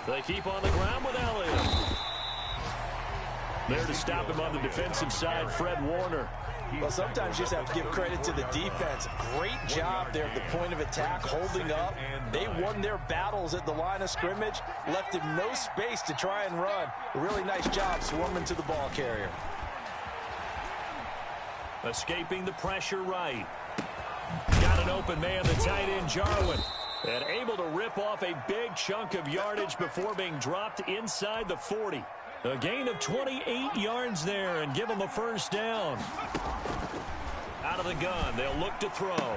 They keep on the ground with Elliott. There to stop him on the defensive side, Fred Warner. Well, sometimes you just have to give credit to the defense. Great job there at the point of attack, holding up. They won their battles at the line of scrimmage, left him no space to try and run. A really nice job swarming to the ball carrier. Escaping the pressure right. Got an open man, the tight end Jarwin. And able to rip off a big chunk of yardage before being dropped inside the 40. A gain of 28 yards there and give him a first down. Out of the gun, they'll look to throw.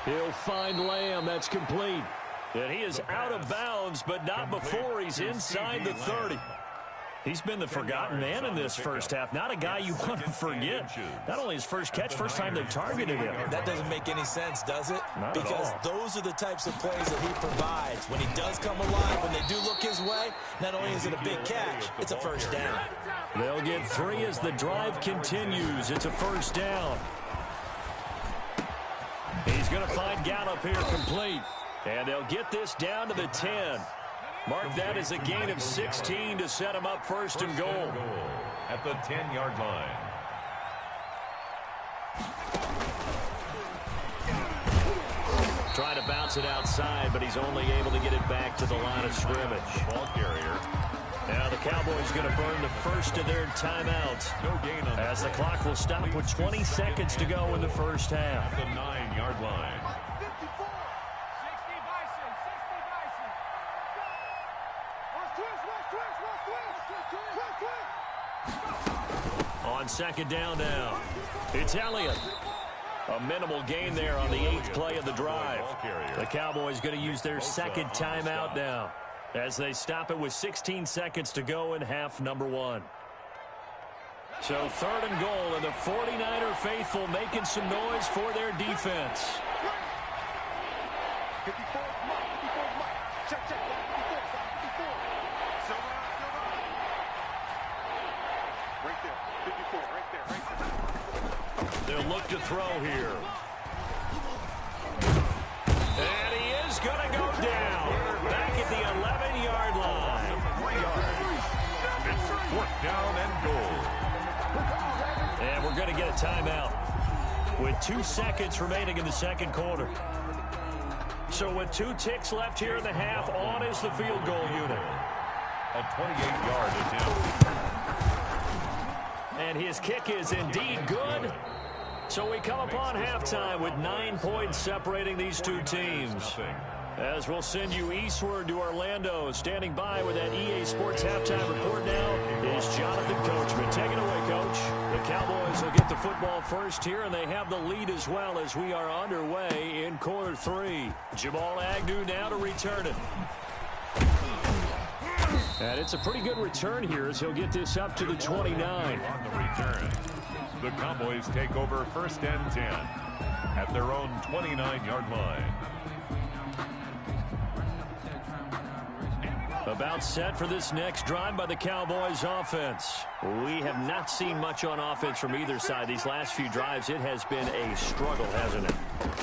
He'll find Lamb. That's complete. And he is out of bounds, but not before he's inside the 30. He's been the forgotten man in this first half. Not a guy you want to forget. Not only his first catch, first time they've targeted him. That doesn't make any sense, does it? Not because at all. Those are the types of plays that he provides. When he does come alive, when they do look his way, not only is it a big catch, it's a first down. They'll get 3 as the drive continues. It's a first down. He's going to find Gallup here complete. And they'll get this down to the 10. Mark that as a gain of 16 to set him up first and goal. At the 10-yard line. Trying to bounce it outside, but he's only able to get it back to the line of scrimmage. Ball carrier. Now the Cowboys going to burn the first of their timeouts. No gain on as the clock will stop with 20 seconds to go in the first half. At the 9-yard line. On second down now, it's Elliott. A minimal gain there on the 8th play of the drive. The Cowboys going to use their second timeout now as they stop it with 16 seconds to go in half number 1. So 3rd and goal, and the 49er faithful making some noise for their defense. They'll look to throw here. And he is going to go down. Back at the 11-yard line. 3 yards. It's 4th down and goal. And we're going to get a timeout with 2 seconds remaining in the second quarter. So with 2 ticks left here in the half, on is the field goal unit. A 28-yard attempt. And his kick is indeed good. So we come upon halftime with 9 points separating these two teams. As we'll send you eastward to Orlando. Standing by with that EA Sports halftime report now is Jonathan Coachman. Take it away, Coach. The Cowboys will get the football first here, and they have the lead as well as we are underway in quarter 3. Jamal Agnew now to return it. And it's a pretty good return here as he'll get this up to the 29. On the return, the Cowboys take over 1st and 10 at their own 29-yard line. About set for this next drive by the Cowboys offense. We have not seen much on offense from either side. These last few drives, it has been a struggle, hasn't it?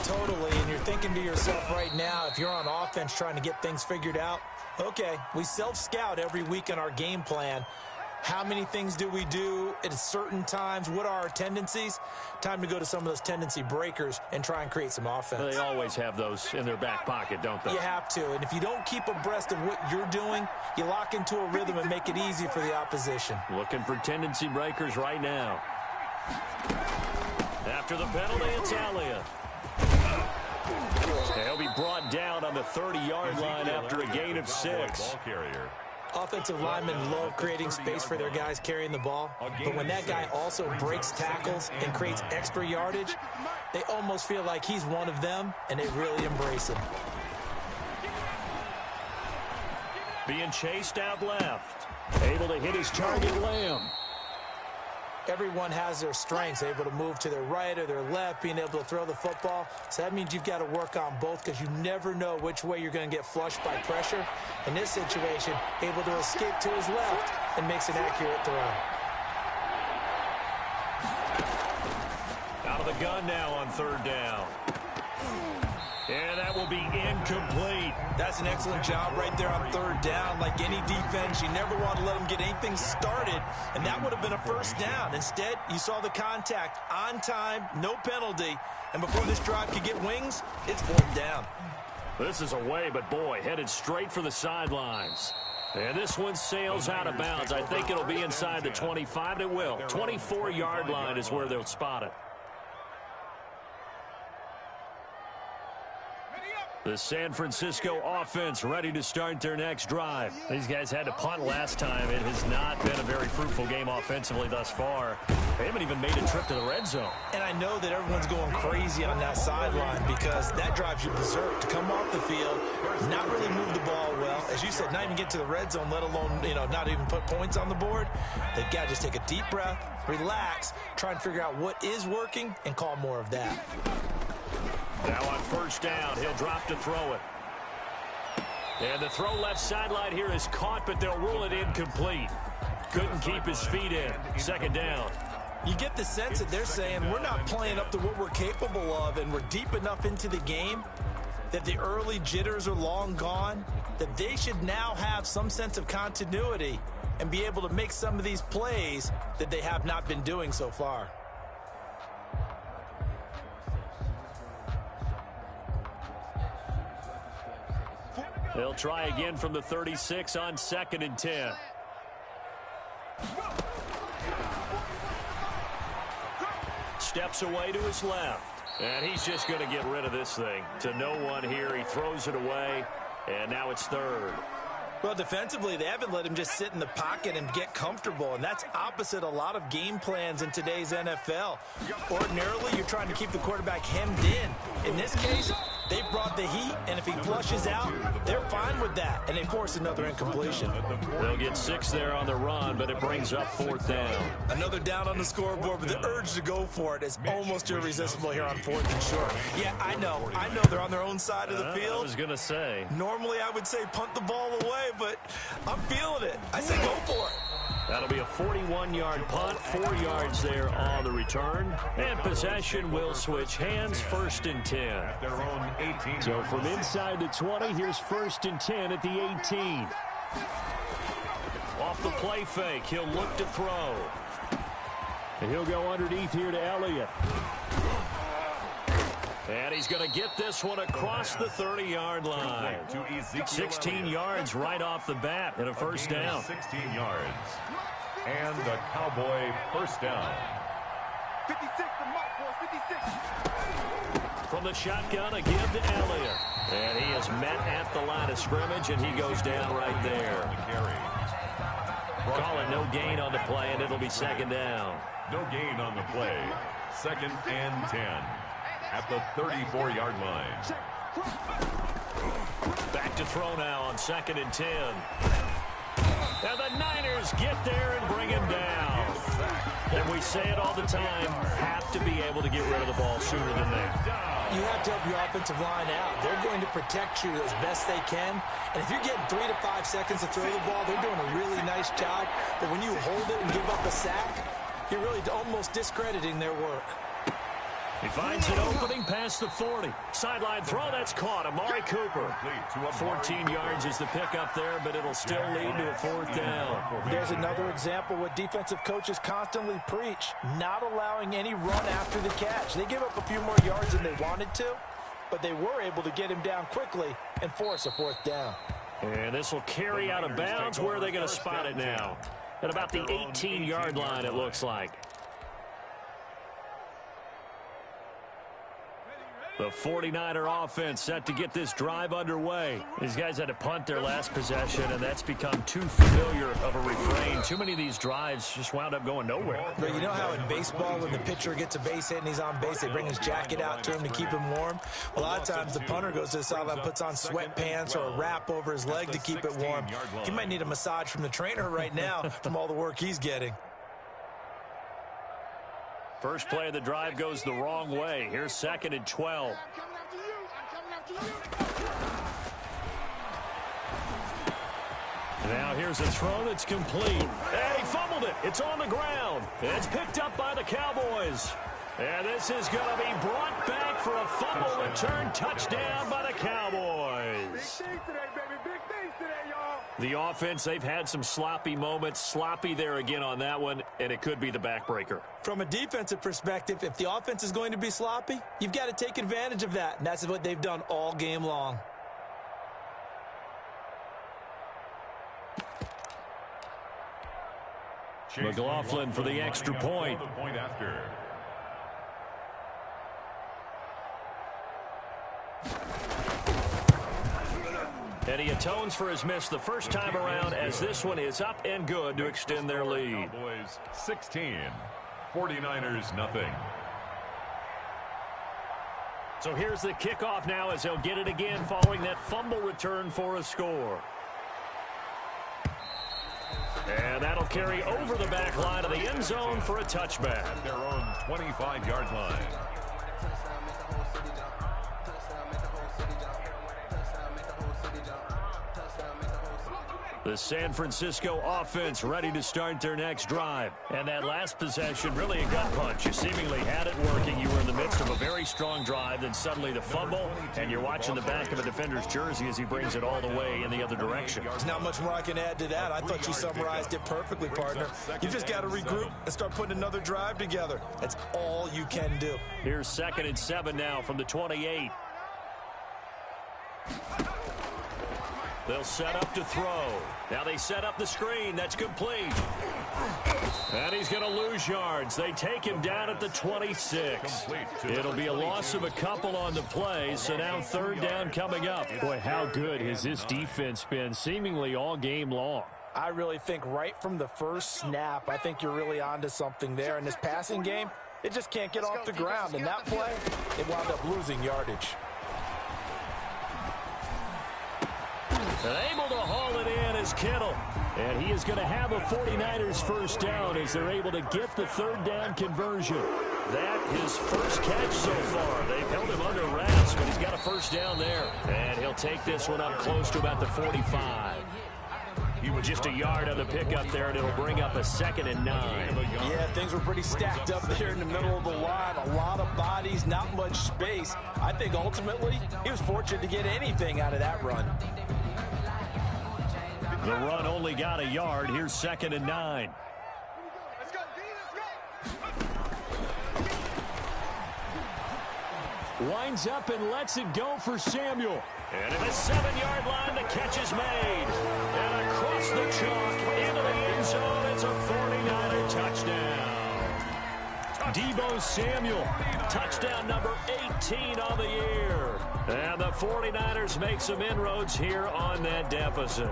Totally, and you're thinking to yourself right now, if you're on offense trying to get things figured out, okay, we self-scout every week in our game plan. How many things do we do at certain times? What are our tendencies? Time to go to some of those tendency breakers and try and create some offense. They always have those in their back pocket, don't they? You have to, and if you don't keep abreast of what you're doing, you lock into a rhythm and make it easy for the opposition. Looking for tendency breakers right now. After the penalty, it's Elliott. He'll be brought down on the 30-yard line after a gain of 6. Ball carrier. Offensive linemen love creating space for their guys carrying the ball, but when that guy also breaks tackles and creates extra yardage, they almost feel like he's one of them, and they really embrace him. Being chased out left. Able to hit his target, Lamb. Everyone has their strengths, able to move to their right or their left, being able to throw the football. So that means you've got to work on both because you never know which way you're going to get flushed by pressure. In this situation, able to escape to his left and makes an accurate throw. Out of the gun now on 3rd down. And that will be incomplete. That's an excellent job right there on third down. Like any defense, you never want to let them get anything started, and that would have been a first down. Instead, you saw the contact on time, no penalty, and before this drive could get wings, it's fourth down. This is away, but boy, headed straight for the sidelines. And this one sails out of bounds. I think it'll be inside the 25. It will. 24-yard line is where they'll spot it. The San Francisco offense ready to start their next drive. These guys had to punt last time. It has not been a very fruitful game offensively thus far. They haven't even made a trip to the red zone. And I know that everyone's going crazy on that sideline because that drives you berserk to come off the field, not really move the ball well. As you said, not even get to the red zone, let alone, not even put points on the board. They've got to just take a deep breath, relax, try and figure out what is working, and call more of that. Now on first down, he'll drop to throw it. And the throw left sideline here is caught, but they'll rule it incomplete. Couldn't keep his feet in. Second down. You get the sense that they're saying we're not playing up to what we're capable of, and we're deep enough into the game that the early jitters are long gone, that they should now have some sense of continuity and be able to make some of these plays that they have not been doing so far. They'll try again from the 36 on 2nd and 10. Steps away to his left. And he's just going to get rid of this thing. To no one here. He throws it away. And now it's third. Well, defensively, they haven't let him just sit in the pocket and get comfortable, and that's opposite a lot of game plans in today's NFL. Ordinarily, you're trying to keep the quarterback hemmed in. In this case, they brought the heat, and if he flushes out, they're fine with that, and they force another incompletion. They'll get 6 there on the run, but it brings up 4th down. Another down on the scoreboard, but the urge to go for it is almost irresistible here on 4th and short. Yeah, I know they're on their own side of the field. I was going to say. Normally, I would say punt the ball away, but I'm feeling it. I say go for it. That'll be a 41-yard punt, 4 yards there on the return. And possession will switch hands, 1st and 10. So from inside the 20, here's 1st and 10 at the 18. Off the play fake, he'll look to throw. And he'll go underneath here to Elliott. And he's going to get this one across the 30-yard line. 16 yards right off the bat and a first down. 16 yards. And the Cowboy first down. 56 from Mark, boys, 56. From the shotgun, a give to Elliott. And he is met at the line of scrimmage, and he goes down right there. Call it no gain on the play, and it'll be 2nd down. No gain on the play. 2nd and 10. At the 34-yard line. Back to throw now on 2nd and 10. And the Niners get there and bring him down. And we say it all the time, have to be able to get rid of the ball sooner than that. You have to help your offensive line out. They're going to protect you as best they can. And if you're getting 3 to 5 seconds to throw the ball, they're doing a really nice job. But when you hold it and give up a sack, you're really almost discrediting their work. He finds an opening past the 40. Sideline throw, that's caught. Amari Cooper. 14 yards is the pickup there, but it'll still lead to a 4th down. There's another example what defensive coaches constantly preach, not allowing any run after the catch. They give up a few more yards than they wanted to, but they were able to get him down quickly and force a 4th down. And this will carry out of bounds. Where are they going to spot it now? At about the 18-yard line, it looks like. The 49er offense set to get this drive underway. These guys had to punt their last possession, and that's become too familiar of a refrain. Too many of these drives just wound up going nowhere. But you know how in baseball, when the pitcher gets a base hit and he's on base, they bring his jacket out to him to keep him warm? Well, a lot of times the punter goes to the sideline, puts on sweatpants or a wrap over his leg to keep it warm. He might need a massage from the trainer right now from all the work he's getting. First play of the drive goes the wrong way. Here's 2nd and 12. Now here's a throw that's complete. And he fumbled it. It's on the ground. It's picked up by the Cowboys. And this is going to be brought back for a fumble return touchdown by the Cowboys. Big things today, baby. Big things today, y'all. The offense, they've had some sloppy moments. Sloppy there again on that one, and it could be the backbreaker. From a defensive perspective, if the offense is going to be sloppy, you've got to take advantage of that, and that's what they've done all game long. McLaughlin for the extra point. And he atones for his miss the first time around as this one is up and good to extend their lead. Cowboys 16, 49ers nothing. So here's the kickoff now as they'll get it again following that fumble return for a score. And that'll carry over the back line of the end zone for a touchback. Their own 25-yard line. The San Francisco offense ready to start their next drive. And that last possession, really a gut punch. You seemingly had it working. You were in the midst of a very strong drive, then suddenly the fumble, and you're watching the back of a defender's jersey as he brings it all the way in the other direction. There's not much more I can add to that. I thought you summarized it perfectly, partner. You just got to regroup and start putting another drive together. That's all you can do. Here's 2nd and 7 now from the 28. They'll set up to throw. Now they set up the screen. That's complete. And he's going to lose yards. They take him down at the 26. It'll be a loss of a couple on the play, so now 3rd down coming up. Boy, how good has this defense been seemingly all game long? I really think right from the first snap, I think you're really onto something there. In this passing game, it just can't get off the ground. And that play, it wound up losing yardage. And able to haul it in is Kittle. And he is going to have a 49ers first down as they're able to get the 3rd down conversion. That his first catch so far. They've held him under wraps, but he's got a first down there. And he'll take this one up close to about the 45. He was just a yard on the pickup there, and it'll bring up a 2nd and 9. Yeah, things were pretty stacked up there in the middle of the line. A lot of bodies, not much space. I think ultimately he was fortunate to get anything out of that run. The run only got a yard. Here's 2nd and 9. Let's go, D, let's go. Winds up and lets it go for Samuel. And at the 7-yard line, the catch is made. And across the chalk into the end zone, it's a 49er touchdown. Deebo Samuel, touchdown number 18 on the year. And the 49ers make some inroads here on that deficit.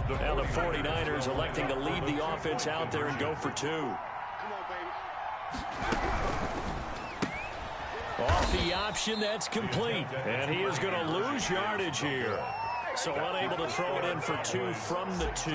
Now the 49ers electing to lead the offense out there and go for 2. Come on, baby. Off the option, that's complete. And he is going to lose yardage here. So unable to throw it in for 2 from the 2.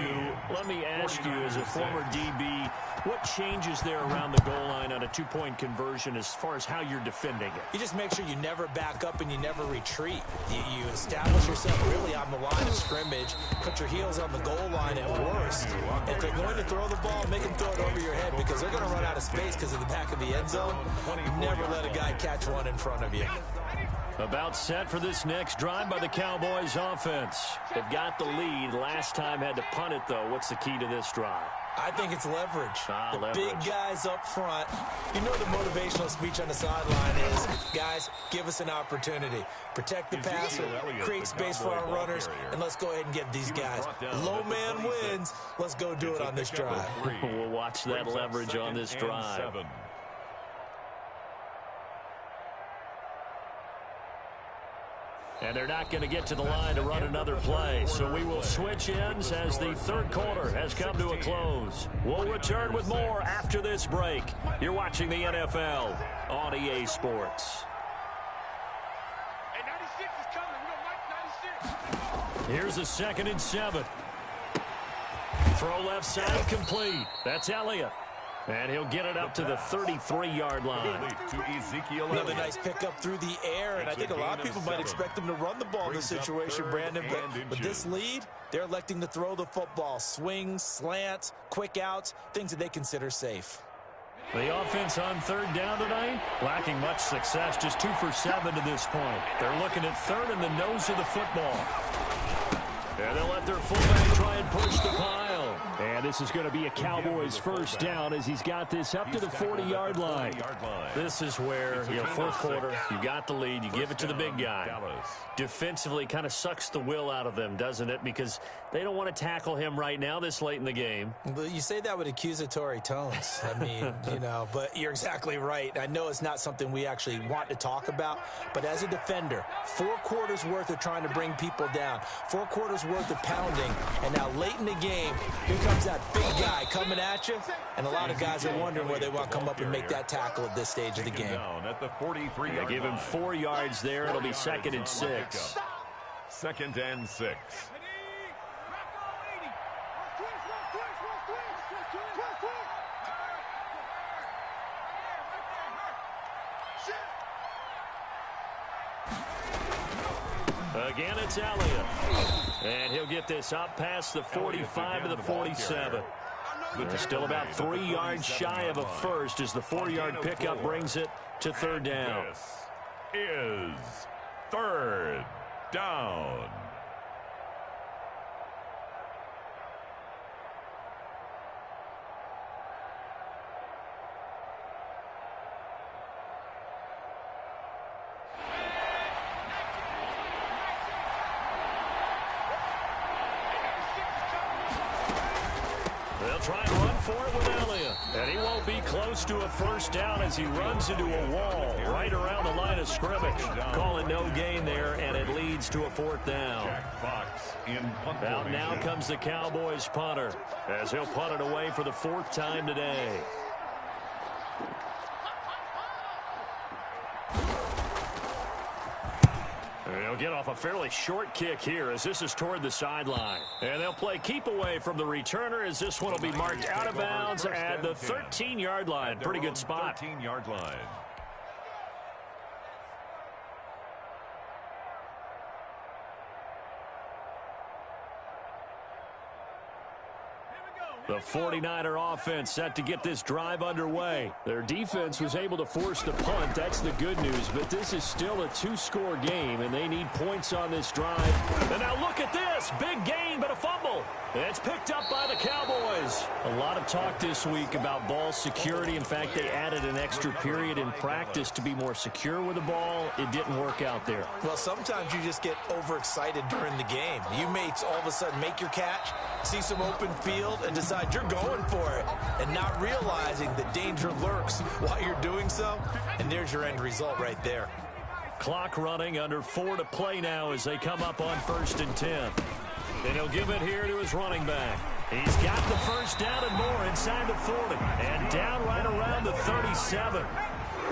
Let me ask you, as a former DB, what changes there around the goal line on a 2-point conversion as far as how you're defending it? You just make sure you never back up and you never retreat. You establish yourself really on the line of scrimmage, put your heels on the goal line at worst. And if they're going to throw the ball, make them throw it over your head because they're going to run out of space because of the back of the end zone. Never let a guy catch one in front of you. About set for this next drive by the Cowboys offense. They've got the lead. Last time had to punt it, though. What's the key to this drive? I think it's leverage. Leverage. Big guys up front. You know the motivational speech on the sideline is, guys, give us an opportunity. Protect the passer, create space for our runners, and let's go ahead and get these guys. Low man wins. Let's go do it on this drive. We'll watch that leverage on this drive. And they're not going to get to the line to run another play. So we will switch ends as the 3rd quarter has come to a close. We'll return with more after this break. You're watching the NFL on EA Sports. Hey, 96 is coming. We're going to Mike 96. Here's a 2nd and 7. Throw left side complete. That's Elliott. And he'll get it up to the 33-yard line. Another nice pickup through the air, and I think a lot of people might expect them to run the ball in this situation, Brandon, but with this lead, they're electing to throw the football. Swings, slants, quick outs, things that they consider safe. The offense on third down tonight, lacking much success, just 2 for 7 to this point. They're looking at third in the nose of the football. And they'll let their fullback try and push the pile. And this is going to be a Cowboys first down as he's got this up to the 40-yard line. This is where, fourth quarter, you got the lead, you give it to the big guy. Defensively kind of sucks the will out of them, doesn't it? Because they don't want to tackle him right now this late in the game. But you say that with accusatory tones. I mean, but you're exactly right. I know it's not something we actually want to talk about, but as a defender, 4 quarters worth of trying to bring people down, 4 quarters worth of pounding, and now late in the game, here comes that big guy coming at you, and a lot of guys are wondering where they want to come up and make that tackle at this stage of the game. They give him 4 yards there. It'll be 2nd and 6. 2nd and 6. Again, it's Elliott. And he'll get this up past the 45 to the 47. They're still about 3 yards shy of a first as the 4-yard pickup brings it to third down. This is third down. They'll try and run for it with Elliott. And he won't be close to a first down as he runs into a wall right around the line of scrimmage. Call it no gain there, and it leads to a 4th down. Out now comes the Cowboys punter as he'll punt it away for the 4th time today. They'll get off a fairly short kick here as this is toward the sideline. And they'll play keep away from the returner as this one will be marked out of bounds at the 13-yard line. Pretty good spot. 13-yard line. The 49er offense set to get this drive underway. Their defense was able to force the punt. That's the good news. But this is still a 2-score game, and they need points on this drive. And now look at this. Big gain, but a fumble. It's picked up by the Cowboys. A lot of talk this week about ball security. In fact, they added an extra period in practice to be more secure with the ball. It didn't work out there. Well, sometimes you just get overexcited during the game. You may all of a sudden make your catch, see some open field, and decide you're going for it, and not realizing the danger lurks while you're doing so, and there's your end result right there. Clock running, under 4 to play now as they come up on 1st and 10. And he'll give it here to his running back. He's got the first down and more inside the 40, and down right around the 37.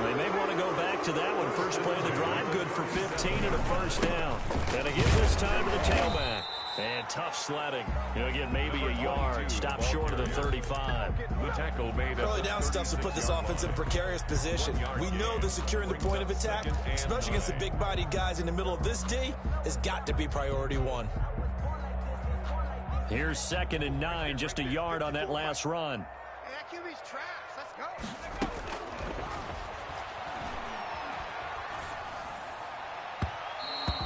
They may want to go back to that one. First play of the drive, good for 15 and a first down. And again this time to the tailback. And tough sledding. He'll get maybe a yard. Stop short of the 35. The tackle made Early down stuff to put this offense in a precarious position. We know that securing the point of attack, especially against the big-bodied guys in the middle of this D, has got to be priority 1. Here's 2nd and 9, just a yard on that last run. Hey, that QB's trash. Let's go.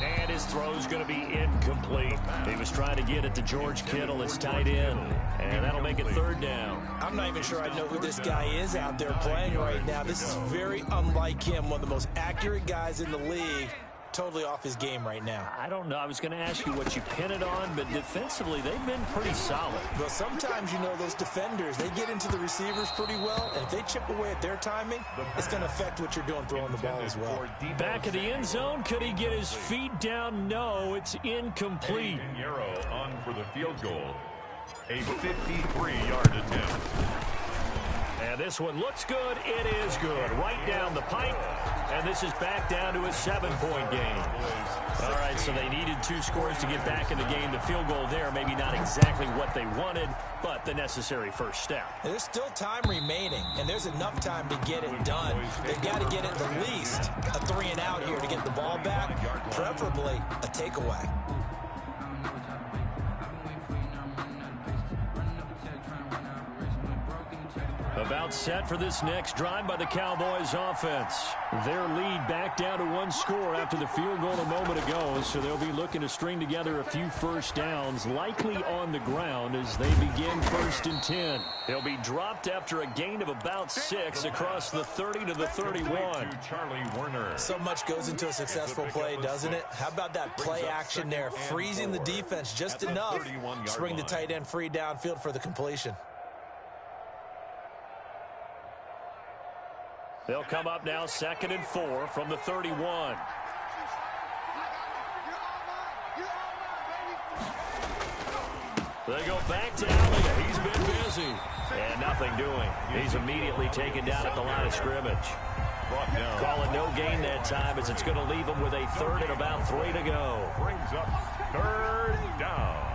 And his throw's going to be incomplete. He was trying to get it to George Kittle, his tight end, and that'll make it 3rd down. I'm not even sure I know who this guy is out there playing right now. This is very unlike him, one of the most accurate guys in the league. Totally off his game right now. I don't know. I was going to ask you what you pin it on, but defensively, they've been pretty solid. But sometimes, those defenders, they get into the receivers pretty well, and if they chip away at their timing, it's going to affect what you're doing throwing the ball as well. Back of the end zone, could he get his feet down? No, it's incomplete. Yarrow on for the field goal. A 53-yard attempt. And And this one looks good. It is good. Right down the pipe. And this is back down to a 7-point game. All right, so they needed 2 scores to get back in the game. The field goal there, maybe not exactly what they wanted, but the necessary first step. There's still time remaining, and there's enough time to get it done. They've got to get at the least a 3-and-out here to get the ball back, preferably a takeaway. About set for this next drive by the Cowboys offense. Their lead back down to 1 score after the field goal a moment ago, so they'll be looking to string together a few first downs, likely on the ground as they begin 1st and 10. They'll be dropped after a gain of about 6 across the 30 to the 31. So much goes into a successful play, doesn't it? How about that play action there, freezing the defense just enough to bring the tight end free downfield for the completion. They'll come up now 2nd and 4 from the 31. They go back to Elliott. He's been busy. And nothing doing. He's immediately taken down at the line of scrimmage. Calling no gain that time as it's going to leave him with a 3rd and about 3 to go. Brings up 3rd down.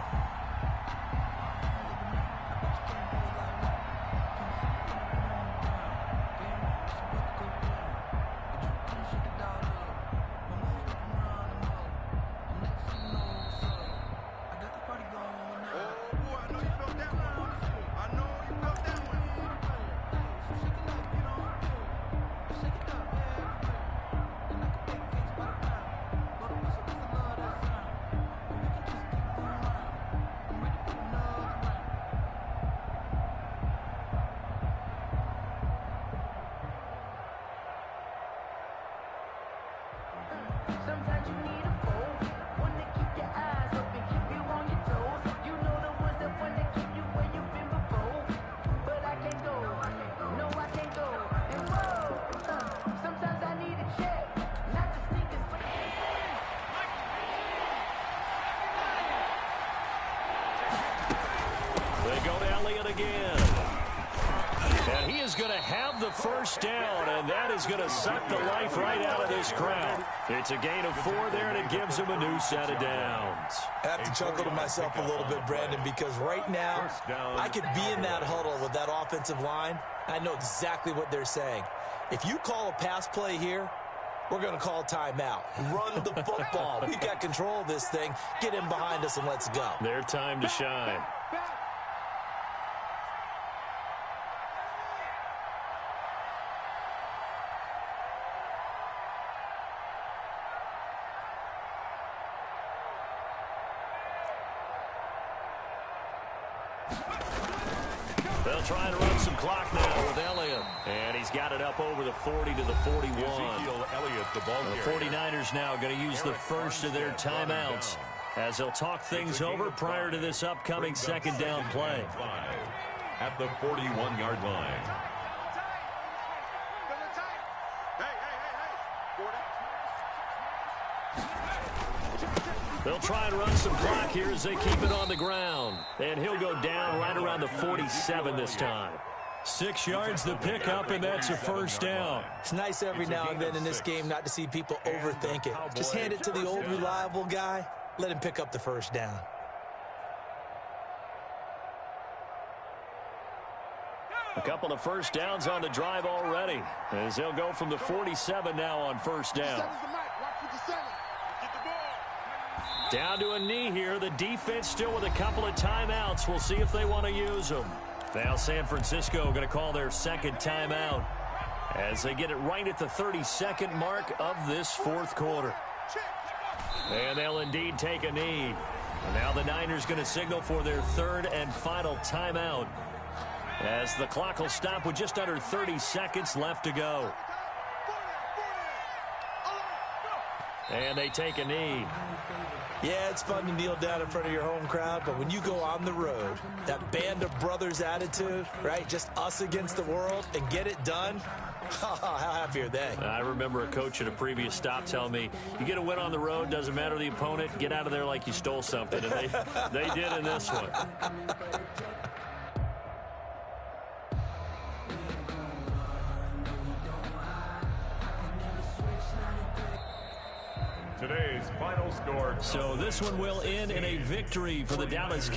Sometimes you need a foe, one to keep your eyes open, keep you on your toes. You know the ones that want to keep you where you've been before. But I can't go, no I can't go. And whoa, sometimes I need a check, not the sneakers, but They go to Elliott again. And he is going to have the first down, and that is going to suck the life right out of this crowd. It's a gain of 4 there, and it gives him a new set of downs. I have to chuckle to myself a little bit, Brandon, because right now I could be in that huddle with that offensive line. I know exactly what they're saying. If you call a pass play here, we're going to call timeout. Run the football. We've got control of this thing. Get in behind us and let's go. Their time to shine. They'll try and run some clock now with Elliott. And he's got it up over the 40 to the 41. Elliott, the ball The 49ers now going to use the first of their timeouts as they'll talk things over prior to this upcoming 2nd down play. At the 41-yard line. They'll try and run some clock here as they keep it on the ground. And he'll go down right around the 47 this time. 6 yards the pickup, and that's a first down. It's nice every now and then in this game not to see people overthink it. Just hand it to the old reliable guy. Let him pick up the first down. A couple of first downs on the drive already, as they'll go from the 47 now on first down. Down to a knee here. The defense still with a couple of timeouts. We'll see if they want to use them. Now San Francisco going to call their 2nd timeout as they get it right at the 32nd mark of this 4th quarter. And they'll indeed take a knee. And now the Niners going to signal for their 3rd and final timeout as the clock will stop with just under 30 seconds left to go. And they take a knee. Yeah, it's fun to kneel down in front of your home crowd, but when you go on the road, that band of brothers attitude, right, just us against the world, and get it done, how happy are they? I remember a coach at a previous stop telling me, you get a win on the road, doesn't matter the opponent, get out of there like you stole something, and they did in this one. Today's final score. So this one will end in a victory for the Dallas